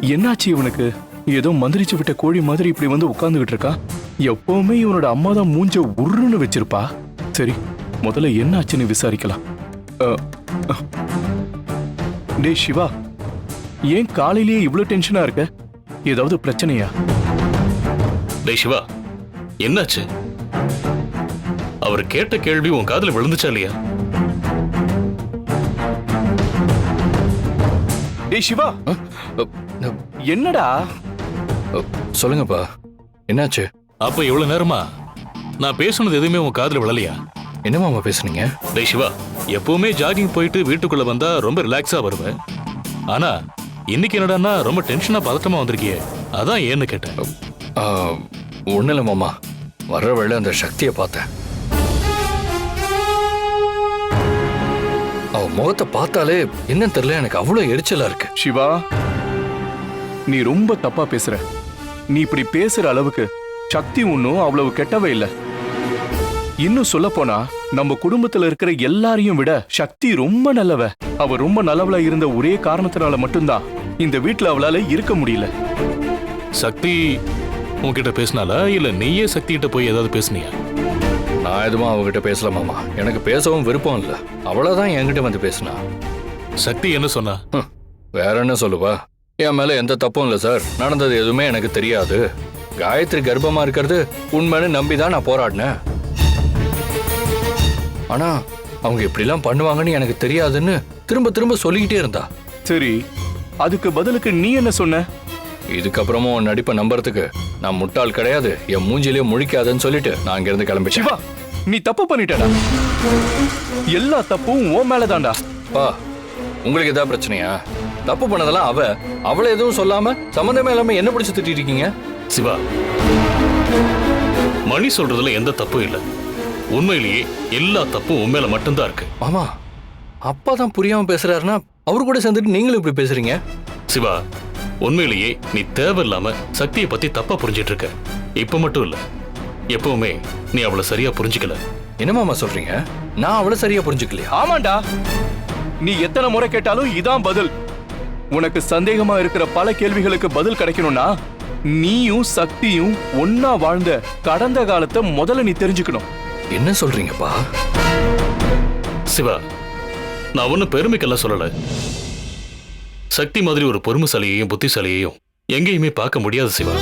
என்னாச்சு இவனுக்கு? ஏதோ மந்திரிச்சு விட்ட கோழி மாதிரி இப்படி வந்து உட்கார்ந்துகிட்டு இருக்கா. எப்பவுமே இவனோட அம்மா தான் மூஞ்ச உருன்னு வச்சிருப்பா. சரி, முதல்ல என்னாச்சுன்னு விசாரிக்கலாம். டேய் சிவா, ஏன் காலையிலேயே இவ்வளவு டென்ஷனா இருக்க? ஏதாவது பிரச்சனையா? டேய் சிவா, என்னாச்சு? அவர் கேட்ட கேள்வி உன் காதுல விழுந்துச்சா இல்லையா? டேய் சிவா, என்னடா? சொல்லுங்கப்பா, என்னாச்சு? அப்ப இவ்வளவு நேரமா நான் பேசுனது எதுவுமே உன் காதுல விழலையா? என்ன மாமா பேசுனீங்க? டேய் சிவா, எப்பவுமே ஜாகிங் போயிட்டு வீட்டுக்குள்ள வந்தா ரொம்ப ரிலாக்ஸா வருவேன். ஆனா இன்னைக்கு என்னடான்னா ரொம்ப டென்ஷனா பதட்டமா வந்திருக்கியே, அதான் ஏன்னு கேட்டேன். ஒண்ணு இல்ல மாமா, வர்ற வேளை அந்த சக்தியை பார்த்தேன். அவ முகத்தை பார்த்தாலே என்னன்னு தெரியல, எனக்கு அவ்வளவு எரிச்சலா இருக்கு. சிவா, நீ ரொம்ப தப்பா பேசுற. நீ இப்படி பேசுற அளவுக்கு சக்தி ஒன்னும் அவ்வளவு கெட்டவே இல்ல. இன்னும் சொல்ல போனா நம்ம குடும்பத்துல இருக்கிற எல்லாரையும் விட சக்தி ரொம்ப நல்லவ. அவ ரொம்ப நல்லவளா இருந்த ஒரே காரணத்தினால மட்டும்தான் இந்த வீட்டுல அவளால இருக்க முடியல. சக்தி உன்கிட்ட பேசினாலா இல்ல நீயே சக்தி கிட்ட போய் ஏதாவது பேசுனியா? நான் எதுவும் அவகிட்ட பேசல மாமா, எனக்கு பேசவும் விருப்பம் இல்ல. அவ்வளவுதான் என்கிட்ட வந்து பேசினா. சக்தி என்ன சொன்னா? வேற என்ன சொல்லுவா? என் மேல எந்த தப்பும் இல்ல சார், நடந்தது எதுவுமே எனக்கு தெரியாது. காயத்ரி கர்ப்பமா இருக்கிறது உண்மைன்னு நம்பிதான் நான் போராடினேன். ஆனா அவங்க இப்படிலாம் பண்ணுவாங்கன்னு எனக்கு தெரியாதுன்னு திரும்ப திரும்ப சொல்லிக்கிட்டே இருந்தா. சரி, அதுக்கு பதிலுக்கு நீ என்ன சொன்ன? இதுக்கப்புறமும் உன் நடிப்பை நம்புறதுக்கு நான் முட்டாள் கிடையாது, என் மூஞ்சிலேயே முழிக்காதுன்னு சொல்லிட்டு நான் அங்க இருந்து கிளம்பிட்டேன். சிவா, நீ தப்பு பண்ணிட்டடா. எல்லா தப்பும் உன் மேலதான்டா. பா, உங்களுக்கு ஏதாவது பிரச்சனையா? தப்பு பண்ணதெல்லாம் அவளை எதுவும் சொல்லாம சம்பந்தமே இல்லாம என்ன பிடிச்சு திட்டிட்டு இருக்கீங்க? சிவா, மணி சொல்றதுல எந்த தப்பும் இல்ல. உண்மையிலேயே எல்லா தப்பும் உண்மையில மட்டும்தான் இருக்கு. ஆமா, அப்பா தான் புரியாம பேசுறாருன்னா அவரு கூட சேர்ந்துட்டு நீங்களும் இப்படி பேசுறீங்க. சிவா, உண்மையிலேயே நீ தேவையில்லாம சக்தியை பத்தி தப்பா புரிஞ்சிட்டு இருக்க. இப்ப மட்டும் இல்ல, எப்பவுமே நீ அவளை சரியா புரிஞ்சுக்கல. என்ன மாமா சொல்றீங்க? நான் அவளை சரியா புரிஞ்சுக்கலையா? ஆமாண்டா, நீ எத்தனை முறை கேட்டாலும் இதான் பதில். உனக்கு சந்தேகமா இருக்கிற பல கேள்விகளுக்கு பதில் கிடைக்கணும்னா நீயும் சக்தியும் ஒன்னா வாழ்ந்த கடந்த காலத்தை முதல்ல நீ தெரிஞ்சுக்கணும். என்ன சொல்றீங்கப்பா? சிவா, நான் ஒன்னும் பெருமைக்கெல்லாம் சொல்லல. சக்தி மாதிரி ஒரு பொறுமைசாலியையும் புத்திசாலியையும் எங்கேயுமே பார்க்க முடியாது சிவா.